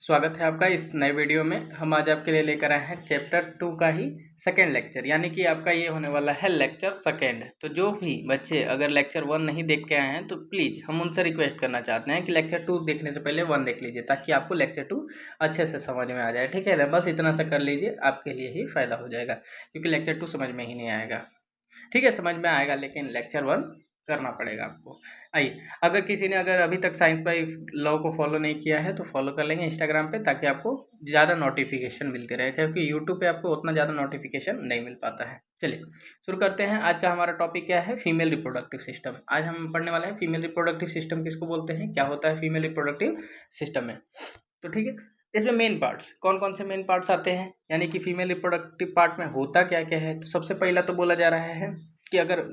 स्वागत है आपका इस नए वीडियो में। हम आज आपके लिए लेकर आए हैं चैप्टर 2 का ही सेकेंड लेक्चर, यानी कि आपका ये होने वाला है लेक्चर सेकेंड। तो जो भी बच्चे अगर लेक्चर 1 नहीं देख के आए हैं तो प्लीज़ हम उनसे रिक्वेस्ट करना चाहते हैं कि लेक्चर 2 देखने से पहले 1 देख लीजिए, ताकि आपको लेक्चर 2 अच्छे से समझ में आ जाए। ठीक है ना, बस इतना सा कर लीजिए, आपके लिए ही फ़ायदा हो जाएगा, क्योंकि लेक्चर 2 समझ में ही नहीं आएगा। ठीक है, समझ में आएगा, लेकिन लेक्चर 1 करना पड़ेगा आपको। आइए, अगर किसी ने अभी तक साइंस बाय लॉ को फॉलो नहीं किया है तो फॉलो कर लेंगे इंस्टाग्राम पे, ताकि आपको ज़्यादा नोटिफिकेशन मिलते रहे, क्योंकि यूट्यूब पे आपको उतना ज़्यादा नोटिफिकेशन नहीं मिल पाता है। चलिए शुरू करते हैं। आज का हमारा टॉपिक क्या है? Female reproductive system. आज हम पढ़ने वाले हैं फीमेल रिप्रोडक्टिव सिस्टम किसको बोलते हैं, क्या होता है फीमेल रिप्रोडक्टिव सिस्टम में। तो ठीक है, इसमें मेन पार्ट्स कौन कौन से मेन पार्ट्स आते हैं, यानी कि फीमेल रिप्रोडक्टिव पार्ट में होता क्या क्या है। तो सबसे पहला तो बोला जा रहा है कि अगर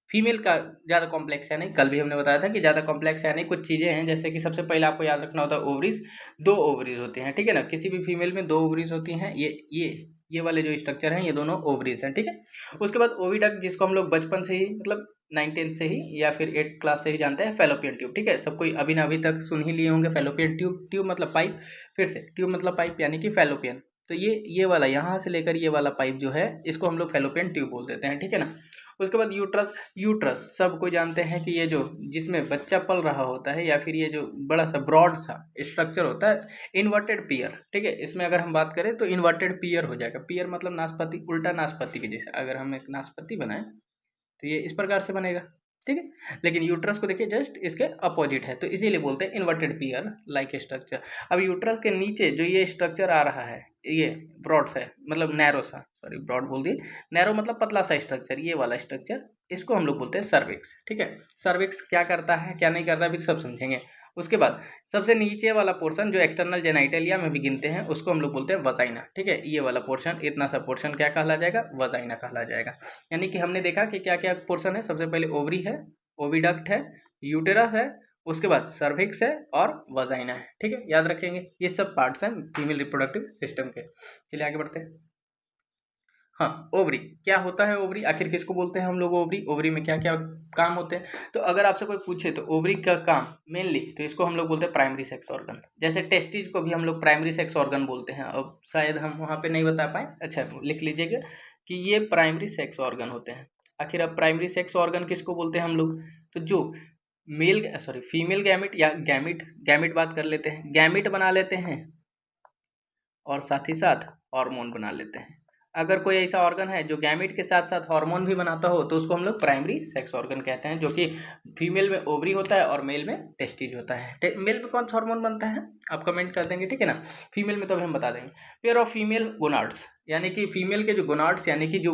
फीमेल का ज़्यादा कॉम्प्लेक्स है नहीं, कल भी हमने बताया था कि ज़्यादा कॉम्प्लेक्स है नहीं, कुछ चीज़ें हैं जैसे कि सबसे पहले आपको याद रखना होता है ओवरीज। 2 ओवरीज होते हैं, ठीक है ना, किसी भी फीमेल में 2 ओवरीज होती हैं। ये वाले जो स्ट्रक्चर हैं ये दोनों ओवरीज हैं, ठीक है। उसके बाद ओविडक्ट, जिसको हम लोग बचपन से ही मतलब 9th से ही या फिर 8th क्लास से ही जानते हैं, फेलोपियन ट्यूब। ठीक है, सब कोई अभी ना अभी तक सुन ही लिए होंगे फेलोपियन ट्यूब। ट्यूब मतलब पाइप, फिर से ट्यूब मतलब पाइप, यानी कि फेलोपियन। तो ये वाला यहाँ से लेकर ये वाला पाइप जो है इसको हम लोग फेलोपियन ट्यूब बोल देते हैं, ठीक है ना। उसके बाद यूट्रस। यूट्रस सब कोई जानते हैं कि ये जो जिसमें बच्चा पल रहा होता है, या फिर ये जो बड़ा सा ब्रॉड सा स्ट्रक्चर होता है, इन्वर्टेड पियर। ठीक है, इसमें अगर हम बात करें तो इन्वर्टेड पियर हो जाएगा। पियर मतलब नाशपाती, उल्टा नाशपाती के जैसे। अगर हम एक नाशपाती बनाएं तो ये इस प्रकार से बनेगा, ठीक है। लेकिन यूट्रस को देखिए जस्ट इसके अपोजिट है, तो इसीलिए बोलते हैं इन्वर्टेड पियर लाइक स्ट्रक्चर। अब यूट्रस के नीचे जो ये स्ट्रक्चर आ रहा है, ये ब्रॉड सा है, मतलब नैरो सा, सॉरी ब्रॉड बोल दिए, नैरो मतलब पतला सा स्ट्रक्चर, ये वाला स्ट्रक्चर, इसको हम लोग बोलते हैं सर्विक्स। ठीक है, सर्विक्स क्या करता है क्या नहीं करता अभी सब समझेंगे। उसके बाद सबसे नीचे वाला पोर्शन जो एक्सटर्नल जेनाइटेलिया में भी गिनते हैं, उसको हम लोग बोलते हैं वजाइना। ठीक है, ये वाला पोर्शन, इतना सा पोर्शन क्या कहला जाएगा? वजाइना कहला जाएगा। यानी कि हमने देखा कि क्या क्या पोर्शन है। सबसे पहले ओवरी है, ओविडक्ट है, यूटेरस है, उसके बाद सर्विक्स है और वजाइना है। ठीक है, याद रखेंगे, ये सब पार्ट्स हैं फीमेल रिप्रोडक्टिव सिस्टम के। चलिए आगे बढ़ते हैं। हाँ, ओवरी क्या होता है? ओवरी आखिर किसको बोलते हैं हम लोग? ओवरी, ओवरी में क्या क्या काम होते हैं? तो अगर आपसे कोई पूछे तो ओवरी का काम मेनली, तो इसको हम लोग बोलते हैं प्राइमरी सेक्स ऑर्गन। जैसे टेस्टिज को भी हम लोग प्राइमरी सेक्स ऑर्गन बोलते हैं। अब शायद हम वहाँ पे नहीं बता पाए, अच्छा लिख लीजिएगा कि ये प्राइमरी सेक्स ऑर्गन होते हैं। आखिर अब प्राइमरी सेक्स ऑर्गन किसको बोलते हैं हम लोग? तो जो मेल सॉरी फीमेल गैमिट या गैमिट, गैमिट बात कर लेते हैं, गैमिट बना लेते हैं और साथ ही साथ हार्मोन बना लेते हैं। अगर कोई ऐसा ऑर्गन है जो गैमिट के साथ साथ हार्मोन भी बनाता हो तो उसको हम लोग प्राइमरी सेक्स ऑर्गन कहते हैं, जो कि फीमेल में ओवरी होता है और मेल में टेस्टिज होता है। मेल में कौन सा हार्मोन बनता है आप कमेंट कर देंगे, ठीक है ना। फीमेल में तो अभी हम बता देंगे। पेयर ऑफ फीमेल गोनाड्स, यानी कि फीमेल के जो गोनाड्स यानी कि जो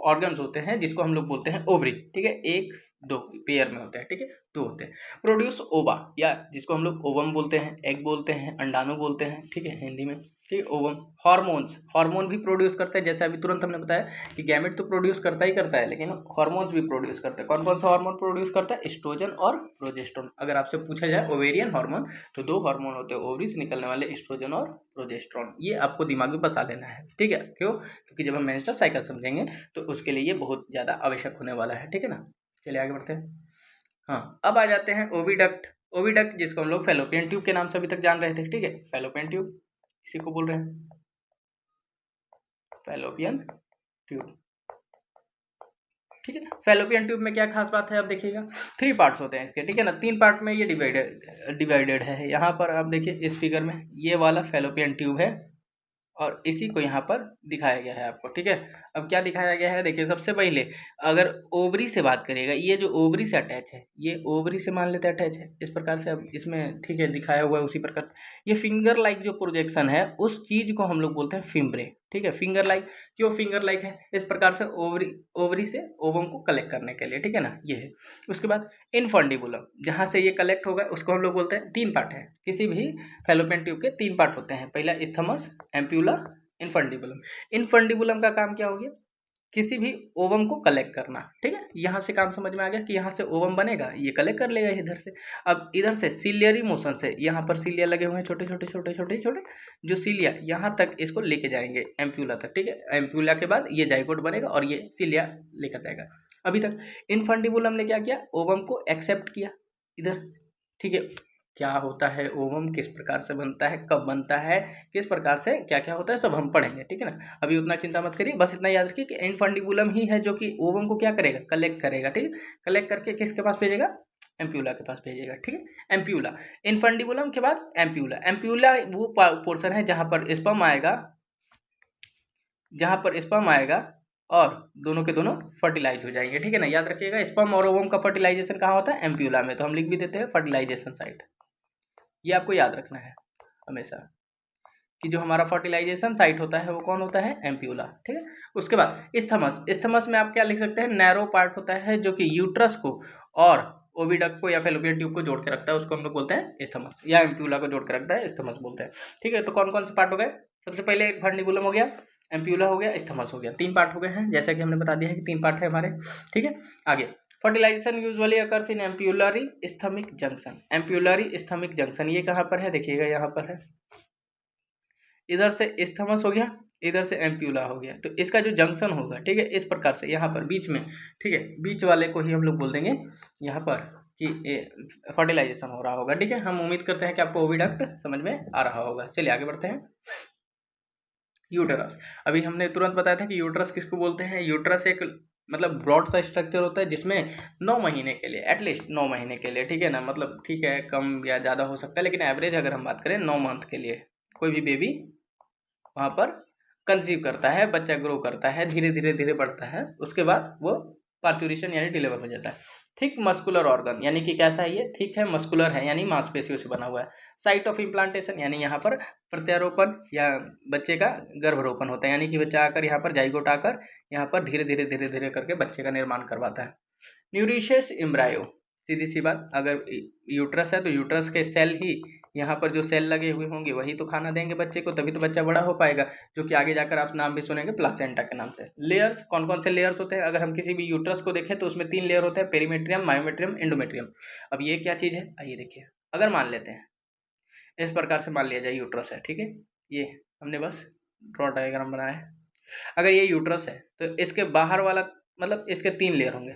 ऑर्गन्स होते हैं जिसको हम लोग बोलते हैं ओवरी। ठीक है, एक दो पेयर में होते हैं, ठीक है, दो होते हैं। प्रोड्यूस ओवा, या जिसको हम लोग ओवम बोलते हैं, एग बोलते हैं, अंडाणु बोलते हैं, ठीक है हिंदी में। ठीक है, ओवम। हार्मोन्स, हार्मोन भी प्रोड्यूस करते हैं, जैसे अभी तुरंत हमने बताया कि गैमेट तो प्रोड्यूस करता ही करता है, लेकिन हार्मोन्स भी प्रोड्यूस करते हैं। कौन कौन सा हार्मोन प्रोड्यूस करता है? एस्ट्रोजन और प्रोजेस्टेरोन। अगर आपसे पूछा जाए ओवेरियन हार्मोन, तो 2 हार्मोन होते हैं ओवरी से निकलने वाले, एस्ट्रोजन और प्रोजेस्टेरोन। ये आपको दिमाग में बसा लेना है, ठीक है। क्यों? क्योंकि जब हम मेंस्ट्रुअल साइकिल समझेंगे तो उसके लिए ये बहुत ज़्यादा आवश्यक होने वाला है, ठीक है ना। चलिए आगे बढ़ते हैं। हाँ, अब आ जाते हैं ओविडक्ट। ओविडक्ट जिसको हम लोग फेलोपियन ट्यूब के नाम से अभी तक जान रहे थे, ठीक है, फेलोपियन ट्यूब इसी को बोल रहे हैं, फेलोपियन ट्यूब। ठीक है, फेलोपियन ट्यूब में क्या खास बात है? अब देखिएगा 3 पार्ट्स होते हैं इसके, ठीक है ना। 3 पार्ट में ये डिवाइडेड है। यहाँ पर आप देखिए इस फिगर में ये वाला फेलोपियन ट्यूब है और इसी को यहाँ पर दिखाया गया है आपको, ठीक है। अब क्या दिखाया गया है? देखिए सबसे पहले अगर ओवरी से बात करिएगा, ये जो ओवरी से अटैच है, ये ओवरी से मान लेते हैं अटैच है इस प्रकार से। अब इसमें ठीक है दिखाया हुआ है उसी प्रकार। ये फिंगर लाइक जो प्रोजेक्शन है उस चीज को हम लोग बोलते हैं फिम्ब्रे, ठीक है। फिंगर लाइक, क्यों फिंगर लाइक है? इस प्रकार से ओवरी, ओवरी से ओवम को कलेक्ट करने के लिए, ठीक है ना, ये है। उसके बाद इनफंडिबुलम, जहाँ से ये कलेक्ट होगा उसको हम लोग बोलते हैं, 3 पार्ट है किसी भी फेलोपियन ट्यूब के, 3 पार्ट होते हैं। पहला इस्थमस, एम्प्यूला, इनफंडिबुलम। इनफंडिबुलम का काम क्या हो गया? किसी भी ओवम को कलेक्ट करना, ठीक है। यहाँ से काम समझ में आ गया कि यहाँ से ओवम बनेगा, ये कलेक्ट कर लेगा इधर से। अब इधर से सिलियरी मोशन से, यहाँ पर सिलिया लगे हुए हैं छोटे छोटे छोटे छोटे छोटे, जो सिलिया यहाँ तक इसको लेके जाएंगे एम्प्यूला तक, ठीक है। एम्प्यूला के बाद ये जाइगोट बनेगा और ये सिलिया लेकर जाएगा। अभी तक इनफंडिबुलम ने क्या किया? ओवम को एक्सेप्ट किया इधर, ठीक है। क्या होता है ओवम, किस प्रकार से बनता है, कब बनता है, किस प्रकार से क्या क्या होता है, सब हम पढ़ेंगे, ठीक है ना। अभी उतना चिंता मत करिए, बस इतना याद रखिए कि इनफंडिबुलम ही है जो कि ओवम को क्या करेगा, कलेक्ट करेगा, ठीक है। कलेक्ट करके किसके पास भेजेगा, एम्प्यूला के पास भेजेगा, ठीक है। एम्प्यूला, इनफंडिबुलम के बाद एम्प्यूला। एम्प्यूला वो पोर्शन है जहां पर स्पर्म आएगा, और दोनों के दोनों फर्टिलाइज हो जाएंगे, ठीक है ना। याद रखिएगा स्पर्म और ओवम का फर्टिलाइजेशन कहाँ होता है, एम्प्यूला में। तो हम लिख भी देते हैं फर्टिलाइजेशन साइट, ये आपको याद रखना है हमेशा कि जो हमारा फर्टिलाइजेशन साइट होता है वो कौन होता है, एम्प्यूला, ठीक है। उसके बाद इस्थमस। इस्थमस में आप क्या लिख सकते हैं, नैरो पार्ट होता है जो कि यूट्रस को और ओविडक्ट को या फेलोपियन ट्यूब को जोड़ के रखता है, उसको हम लोग बोलते हैं इस्थमस, या एम्प्यूला को जोड़ के रखता है, इस्थमस बोलते हैं, ठीक है। तो कौन कौन से पार्ट हो गए, सबसे पहले फंडिबुलम हो गया, एम्प्यूला हो गया, इस्थमस हो गया, 3 पार्ट हो गए हैं, जैसा कि हमने बता दिया है कि 3 पार्ट है हमारे, ठीक है। आगे fertilisation usually occurs in ampullary isthmic junction. Ampullary isthmic junction ये कहाँ पर है, देखिएगा यहाँ पर है, इधर से इस्थमस हो गया, इधर से एम्प्यूला हो गया, तो इसका जो जंक्शन होगा, ठीक है, इस प्रकार से यहाँ पर बीच में, ठीक है, बीच वाले को ही हम लोग बोल देंगे यहाँ पर कि फर्टिलाइजेशन हो रहा होगा, ठीक है। हम उम्मीद करते हैं कि आपको ओविडक्ट समझ में आ रहा होगा। चलिए आगे बढ़ते हैं। यूटेरस, अभी हमने तुरंत बताया था कि यूटेरस किसको बोलते हैं। यूटेरस एक मतलब ब्रॉड सा स्ट्रक्चर होता है जिसमें 9 महीने के लिए, एटलीस्ट 9 महीने के लिए, ठीक है ना, मतलब ठीक है कम या ज़्यादा हो सकता है, लेकिन एवरेज अगर हम बात करें 9 मंथ के लिए कोई भी बेबी वहाँ पर कंसीव करता है, बच्चा ग्रो करता है, धीरे धीरे धीरे बढ़ता है, उसके बाद वो पार्चुरेशन यानी डिलीवर हो जाता है। थिक मस्कुलर ऑर्गन, यानी कि कैसा है ये, थिक है, मस्कुलर है, यानी मांसपेशियों से बना हुआ है। साइट ऑफ इम्प्लांटेशन, यानी यहाँ पर प्रत्यारोपण या बच्चे का गर्भरोपण होता है, यानी कि बच्चा आकर यहाँ पर जाइगोट आकर यहाँ पर धीरे धीरे धीरे धीरे करके बच्चे का निर्माण करवाता है। न्यूरिशियस एम्ब्रायो, सीधी सी बात, अगर यूट्रस है तो यूट्रस के सेल ही यहाँ पर जो सेल लगे हुए होंगे वही तो खाना देंगे बच्चे को, तभी तो बच्चा बड़ा हो पाएगा, जो कि आगे जाकर आप नाम भी सुनेंगे प्लासेंटा के नाम से। लेयर्स, कौन कौन से लेयर्स होते हैं, अगर हम किसी भी यूट्रस को देखें तो उसमें 3 लेयर होते हैं, पेरीमेट्रियम, मायोमेट्रियम, एंडोमेट्रियम। अब ये क्या चीज़ है, आइए देखिए। अगर मान लेते हैं इस प्रकार से मान लिया जाए यूट्रस है, ठीक है, ये हमने बस ड्रॉ डायग्राम बनाया है। अगर ये यूट्रस है तो इसके बाहर वाला मतलब इसके 3 लेयर होंगे।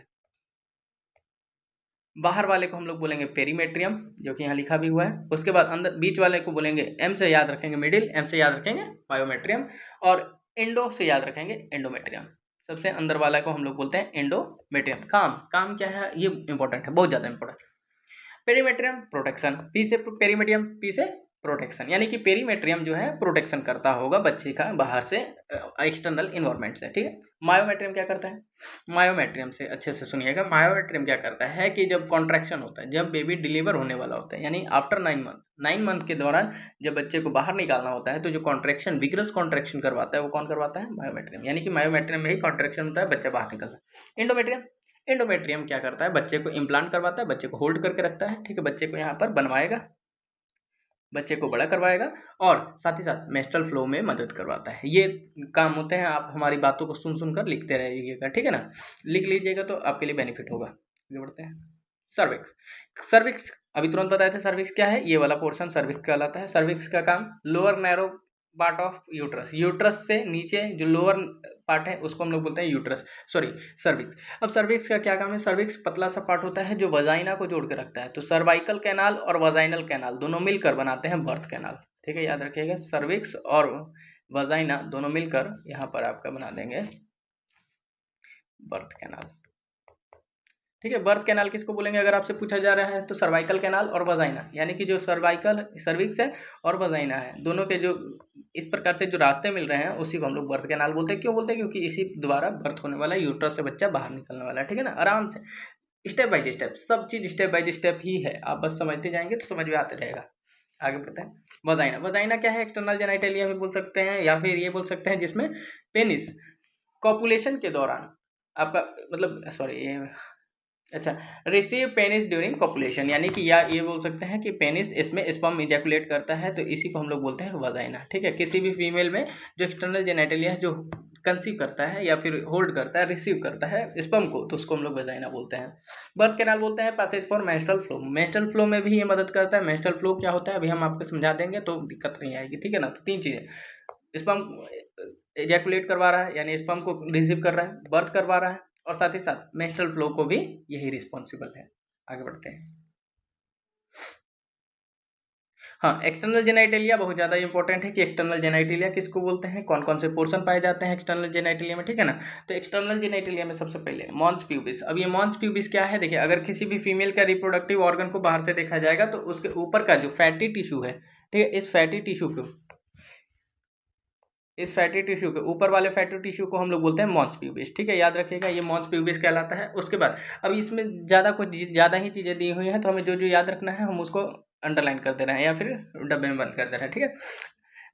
बाहर वाले को हम लोग बोलेंगे पेरीमेट्रियम, जो कि यहाँ लिखा भी हुआ है। उसके बाद अंदर बीच वाले को बोलेंगे, एम से याद रखेंगे मिडिल, एम से याद रखेंगे मायोमेट्रियम, और एंडो से याद रखेंगे एंडोमेट्रियम। सबसे अंदर वाला को हम लोग बोलते हैं एंडोमेट्रियम। काम क्या है, ये इंपॉर्टेंट है, बहुत ज्यादा इंपॉर्टेंट। पेरीमेट्रियम प्रोटेक्शन, पी से पेरीमेट्रियम, पी से प्रोटेक्शन, यानी कि पेरीमेट्रियम जो है प्रोटेक्शन करता होगा बच्चे का बाहर से, एक्सटर्नल इन्वायरमेंट से, ठीक है। मायोमेट्रियम क्या करता है, मायोमेट्रियम से अच्छे से सुनिएगा, मायोमेट्रियम क्या करता है कि जब कॉन्ट्रैक्शन होता है, जब बेबी डिलीवर होने वाला होता है, यानी आफ्टर 9 मंथ के दौरान जब बच्चे को बाहर निकालना होता है, तो जो कॉन्ट्रैक्शन, विग्रस कॉन्ट्रैक्शन करवाता है वो कौन करवाता है, मायोमेट्रियम, यानी कि मायोमेट्रियम में ही कॉन्ट्रैक्शन होता है, बच्चा बाहर निकलता है। एंडोमेट्रियम, एंडोमेट्रियम क्या करता है, बच्चे को इम्प्लांट करवाता है, बच्चे को होल्ड करके रखता है, ठीक है, बच्चे को यहाँ पर बनवाएगा, बच्चे को बड़ा करवाएगा, और साथ ही साथ मेंस्ट्रुअल फ्लो में मदद करवाता है। ये काम होते हैं, आप हमारी बातों को सुन सुनकर लिखते रहिएगा, ठीक है ना, लिख लीजिएगा तो आपके लिए बेनिफिट होगा। आगे बढ़ते हैं। सर्विक्स, सर्विक्स अभी तुरंत बताए थे, सर्विक्स क्या है, ये वाला पोर्शन सर्विक्स कहलाता है। सर्विक्स का काम, lower narrow part of uterus, uterus से नीचे जो लोअर पार्ट है उसको हम लोग बोलते हैं यूट्रस, सॉरी सर्विक्स। अब सर्विक्स का क्या काम है, सर्विक्स पतला सा पार्ट होता है जो वजाइना को जोड़ के रखता है। तो सर्वाइकल कैनाल और वजाइनल कैनाल दोनों मिलकर बनाते हैं बर्थ कैनाल, ठीक है, याद रखिएगा, सर्विक्स और वजाइना दोनों मिलकर यहाँ पर आपका बना देंगे बर्थ कैनाल, ठीक है। बर्थ कैनाल किसको बोलेंगे अगर आपसे पूछा जा रहा है, तो सर्वाइकल कैनाल और वजाइना, यानी कि जो सर्वाइकल सर्विक्स है और वजाइना है, दोनों के जो इस प्रकार से जो रास्ते मिल रहे हैं उसी को हम लोग बर्थ कैनाल बोलते हैं। क्यों बोलते हैं, क्योंकि इसी द्वारा बर्थ होने वाला, यूट्रस से बच्चा बाहर निकलने वाला है, ठीक है ना। आराम से स्टेप बाय स्टेप, सब चीज स्टेप बाय स्टेप ही है, आप बस समझते जाएंगे तो समझ में आते रहेगा। आगे बढ़ते हैं। वजाइना, वजाइना क्या है, एक्सटर्नल जेनिटलिया भी बोल सकते हैं, या फिर ये बोल सकते हैं जिसमें पेनिस कॉपुलेशन के दौरान आपका मतलब सॉरी अच्छा, रिसीव पेनिस ड्यूरिंग कॉपुलेशन, यानी कि या ये बोल सकते हैं कि पेनिस इसमें स्पर्म इजैकुलेट करता है, तो इसी को हम लोग बोलते हैं वजाइना, ठीक है। किसी भी फीमेल में जो एक्सटर्नल जेनिटलिया है, जो कंसीव करता है या फिर होल्ड करता है, रिसीव करता है स्पर्म को, तो उसको हम लोग वजाइना बोलते हैं। बर्थ कैनाल बोलते हैं passage for menstrual flow, menstrual flow में भी ये मदद करता है। मेंस्ट्रुअल फ्लो क्या होता है अभी हम आपको समझा देंगे तो दिक्कत नहीं आएगी, ठीक है ना। तो 3 चीजें, स्पर्म इजैकुलेट करवा रहा है यानी स्पर्म को रिसीव कर रहा है, बर्थ करवा रहा है, और साथ ही साथ मेंस्ट्रुअल फ्लो को भी यही रिस्पॉन्सिबल है। आगे बढ़ते हैं। हाँ, एक्सटर्नल जेनाइटेलिया बहुत ज़्यादा इंपॉर्टेंट है कि एक्सटर्नल जेनाइटेलिया किसको बोलते हैं, कौन कौन से पोर्शन पाए जाते हैं एक्सटर्नल जेनाइटेलिया में, ठीक है ना। तो एक्सटर्नल जेनाइटेलिया में सबसे पहले मॉन्स प्यूबिस। अब ये मॉन्स प्यूबिस क्या है, देखिए अगर किसी भी फीमेल का रिप्रोडक्टिव ऑर्गन को बाहर से देखा जाएगा तो उसके ऊपर का जो फैटी टिश्यू है, ठीक है, इस फैटी टिश्यू के ऊपर वाले फैटी टिश्यू को हम लोग बोलते हैं मॉन्स प्यूबिस, ठीक है, याद रखिएगा ये मॉन्स प्यूबिस कहलाता है। उसके बाद अब इसमें ज़्यादा ही चीज़ें दी हुई हैं, तो हमें जो जो याद रखना है हम उसको अंडरलाइन कर दे रहे हैं या फिर डब्बे में बंद कर दे रहे हैं, ठीक है।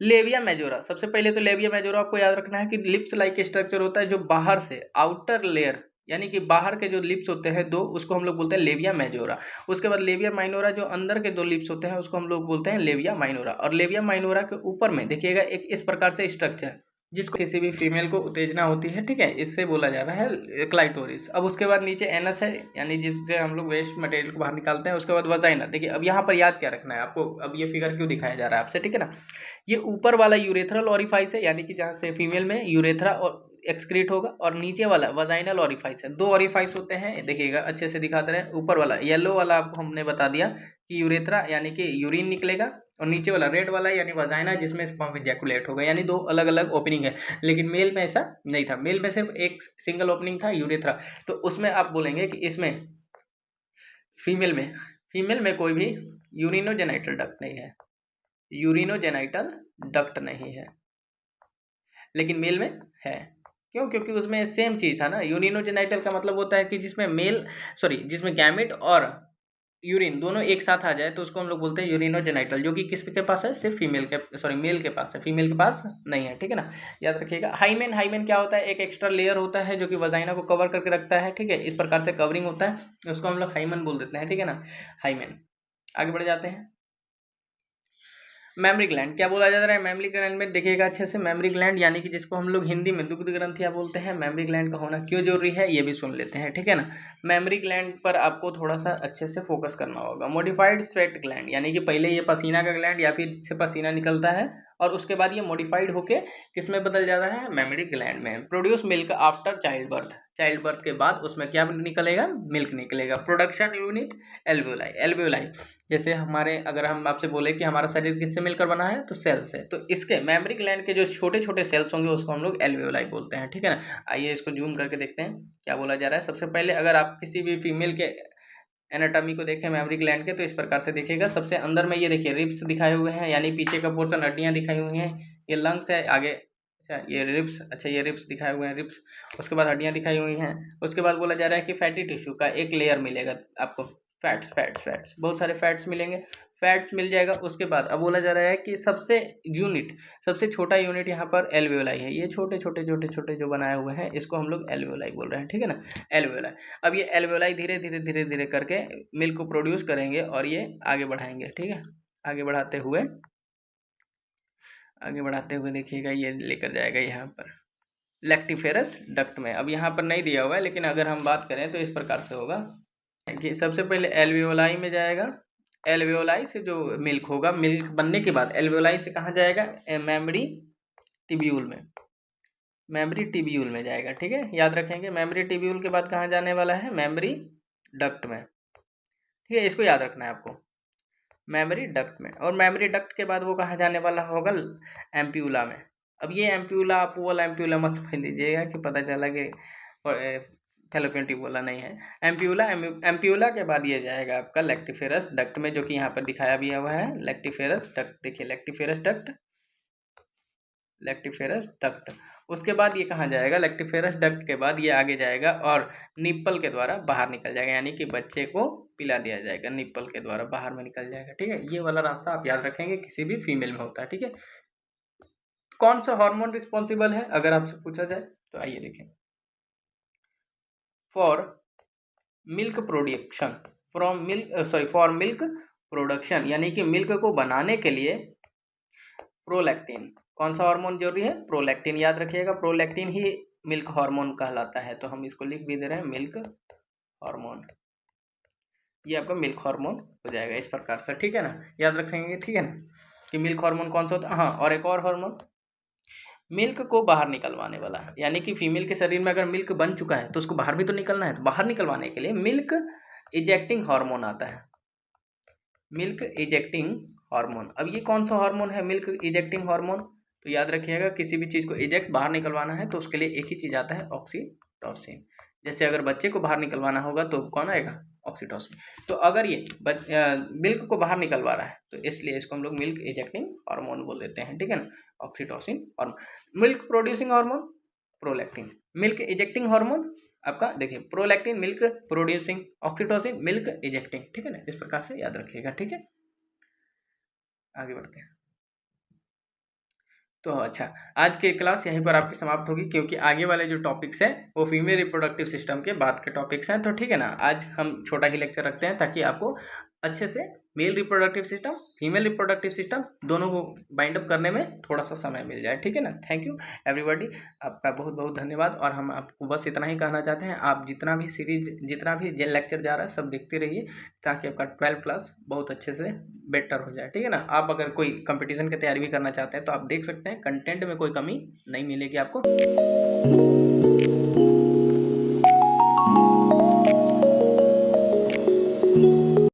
लेविया मेजोरा, सबसे पहले तो लेविया मेजोरा आपको याद रखना है कि लिप्स लाइक स्ट्रक्चर होता है जो बाहर से आउटर लेयर, यानी कि बाहर के जो लिप्स होते हैं दो, उसको हम लोग बोलते हैं लेविया मेजोरा। उसके बाद लेविया माइनोरा, जो अंदर के दो लिप्स होते हैं उसको हम लोग बोलते हैं लेविया माइनोरा। और लेविया माइनोरा के ऊपर में देखिएगा एक इस प्रकार से स्ट्रक्चर जिसको किसी भी फीमेल को उत्तेजना होती है, ठीक है, इससे बोला जा रहा है क्लाइटोरिस। अब उसके बाद नीचे एनस है, यानी जिससे हम लोग वेस्ट मटेरियल को बाहर निकालते हैं। उसके बाद वजाइना, देखिए अब यहाँ पर याद क्या रखना है आपको, अब ये फिगर क्यों दिखाया जा रहा है आपसे, ठीक है ना। ये ऊपर वाला यूरेथ्रल ऑरिफाइस है, यानी कि जहाँ से फीमेल में यूरेथ्रा और एक्सक्रीट होगा, और नीचे वाला वजाइनल ऑरिफाइस है। दो ऑरिफाइस होते हैं, देखिएगा अच्छे से दिखाते रहे। ऊपर वाला येलो वाला आपको हमने बता दिया कि यूरेथ्रा यानी कि यूरिन निकलेगा, और नीचे वाला रेड वाला यानी वजाइना जिसमें स्पर्म इजैकुलेट होगा, यानी दो अलग अलग ओपनिंग है। लेकिन मेल में ऐसा नहीं था, मेल में सिर्फ एक सिंगल ओपनिंग था यूरेथ्रा। तो उसमें आप बोलेंगे कि इसमें फीमेल में कोई भी यूरिनोजेनाइटल डक्ट नहीं है, यूरिनोजेनाइटल डक्ट नहीं है, लेकिन मेल में है। क्यों? क्योंकि उसमें सेम चीज था ना। यूरिनोजेनाइटल का मतलब होता है कि जिसमें गैमेट और यूरिन दोनों एक साथ आ जाए तो उसको हम लोग बोलते हैं यूरिनोजेनाइटल, जो कि किसके पास है, सिर्फ मेल के पास है, फीमेल के पास नहीं है, ठीक है ना, याद रखिएगा। हाइमेन क्या होता है, एक एक्स्ट्रा लेयर होता है जो कि वजाइना को कवर करके रखता है, ठीक है, इस प्रकार से कवरिंग होता है, उसको हम लोग हाइमेन बोल देते हैं, ठीक है ना, हाइमेन। आगे बढ़ जाते हैं। मेमरी ग्लैंड, क्या बोला जा रहा है मेमरी ग्लैंड में, देखिएगा अच्छे से। मेमरी ग्लैंड यानी कि जिसको हम लोग हिंदी में दुग्ध ग्रंथियां बोलते हैं, मेमरी ग्लैंड का होना क्यों जरूरी है ये भी सुन लेते हैं, ठीक है ना। मेमरी ग्लैंड पर आपको थोड़ा सा अच्छे से फोकस करना होगा। मॉडिफाइड स्वेट ग्लैंड, यानी कि पहले ये पसीना का ग्लैंड या फिर से पसीना निकलता है, और उसके बाद ये मॉडिफाइड होके किसमें बदल जाता है, मेमरी ग्लैंड में। Produce milk after child birth के बाद उसमें क्या निकलेगा, मिल्क निकलेगा। प्रोडक्शन यूनिट एल्वेओलाई, जैसे अगर हम आपसे बोले कि हमारा शरीर किससे मिलकर बना है, तो सेल से, तो इसके मेमरी ग्लैंड के जो छोटे छोटे सेल्स होंगे उसको हम लोग एल्वेओलाई बोलते हैं, ठीक है ना। आइए इसको जूम करके देखते हैं क्या बोला जा रहा है। सबसे पहले अगर आप किसी भी फीमेल के एनाटॉमी को देखें मेमरी ग्लैंड के, तो इस प्रकार से देखिएगा। सबसे अंदर में ये देखिए रिब्स दिखाए हुए हैं, यानी पीछे का पोर्शन हड्डियां दिखाई हुई हैं, ये लंग्स है आगे, अच्छा ये रिब्स दिखाए हुए हैं, रिब्स। उसके बाद हड्डियां दिखाई हुई हैं। उसके बाद बोला जा रहा है कि फैटी टिश्यू का एक लेयर मिलेगा आपको, फैट्स बहुत सारे फैट्स मिलेंगे, फैट्स मिल जाएगा। उसके बाद अब बोला जा रहा है कि सबसे छोटा यूनिट यहाँ पर एल्वेओलाई है। ये छोटे छोटे जो बनाए हुए हैं इसको हम लोग एल्वेओलाई बोल रहे हैं, ठीक है ना, एल्वेओलाई। अब ये एल्वेओलाई धीरे धीरे करके मिल्क को प्रोड्यूस करेंगे और ये आगे बढ़ाएंगे, ठीक है। आगे बढ़ाते हुए देखिएगा ये लेकर जाएगा यहाँ पर लैक्टिफेरस डक्ट में। अब यहाँ पर नहीं दिया हुआ है, लेकिन अगर हम बात करें तो इस प्रकार से होगा कि सबसे पहले एल्वेओलाई में जाएगा। एल्वेओलाई से जो मिल्क होगा, मिल्क बनने के बाद एल्वेओलाई से कहाँ जाएगा, मेमरी टिब्यूल में जाएगा, ठीक है, याद रखेंगे। मेमरी टिब्यूल के बाद कहाँ जाने वाला है, मेमरी डक्ट में, ठीक है, इसको याद रखना है आपको, मेमरी डक्ट में। और मेमरी डक्ट के बाद वो कहाँ जाने वाला होगा, एम्प्यूला में। अब ये एम्प्यूला आप वो वाला एम्प्यूला मत समझ लीजिएगा कि पता चला कि फैलोपियन ट्यूबुला नहीं है। एम्प्यूला के बाद ये जाएगा आपका लैक्टिफेरस डक्ट में, जो कि यहाँ पर दिखाया भी हुआ है, लैक्टिफेरस डक्ट। देखिए लैक्टिफेरस डक्ट। उसके बाद ये कहाँ जाएगा, लैक्टिफेरस डक्ट के बाद ये आगे जाएगा और निप्पल के द्वारा बाहर निकल जाएगा, यानी कि बच्चे को पिला दिया जाएगा, निप्पल के द्वारा बाहर में निकल जाएगा, ठीक है। ये वाला रास्ता आप याद रखेंगे, किसी भी फीमेल में होता है, ठीक है। कौन सा हार्मोन रिस्पॉन्सिबल है अगर आपसे पूछा जाए, तो आइए देखें। फॉर मिल्क प्रोडक्शन, यानी कि मिल्क को बनाने के लिए प्रोलैक्टिन, कौन सा हार्मोन जरूरी है, प्रोलैक्टिन, याद रखिएगा। प्रोलैक्टिन ही मिल्क हार्मोन कहलाता है, तो हम इसको लिख भी दे रहे हैं मिल्क हार्मोन। ये आपका मिल्क हार्मोन हो जाएगा इस प्रकार से, ठीक है ना, याद रखेंगे, ठीक है ना, कि मिल्क हार्मोन कौन सा होता है। हाँ, और एक और हार्मोन मिल्क को बाहर निकलवाने वाला है, यानी कि फीमेल के शरीर में अगर मिल्क बन चुका है तो उसको बाहर भी तो निकलना है, तो बाहर निकलवाने के लिए मिल्क इजेक्टिंग हार्मोन आता है, मिल्क इजेक्टिंग हार्मोन। अब ये कौन सा हार्मोन है? Milk ejecting hormone. तो याद रखिएगा, किसी भी चीज़ को इजेक्ट बाहर निकलवाना है तो उसके लिए एक ही चीज़ आता है, ऑक्सीटोसिन। जैसे अगर बच्चे को बाहर निकलवाना होगा तो कौन आएगा? ऑक्सीटोसिन। तो अगर ये मिल्क को बाहर निकलवा रहा है तो इसलिए इसको हम लोग मिल्क इजेक्टिंग हार्मोन बोल देते हैं, ठीक है ना, ऑक्सीटोसिन। और milk producing hormone prolactin. Milk ejecting hormone आपका देखिए prolactin milk producing, oxytocin milk ejecting, ठीक है ना, इस प्रकार से याद रखिएगा, ठीक है। आगे बढ़ते हैं। तो अच्छा, आज की क्लास यहीं पर आपकी समाप्त होगी, क्योंकि आगे वाले जो टॉपिक्स हैं वो फीमेल रिप्रोडक्टिव सिस्टम के बाद के टॉपिक्स हैं। तो ठीक है ना, आज हम छोटा ही लेक्चर रखते हैं ताकि आपको अच्छे से male reproductive system, female reproductive system दोनों को बाइंड अप करने में थोड़ा सा समय मिल जाए, ठीक है ना। थैंक यू एवरीबॉडी, आपका बहुत बहुत धन्यवाद। और हम आपको बस इतना ही कहना चाहते हैं, आप जितना भी सीरीज, जितना भी लेक्चर जा रहा है सब देखते रहिए, ताकि आपका 12 प्लस बहुत अच्छे से बेटर हो जाए, ठीक है ना। आप अगर कोई कंपटीशन की तैयारी भी करना चाहते हैं तो आप देख सकते हैं, कंटेंट में कोई कमी नहीं मिलेगी आपको।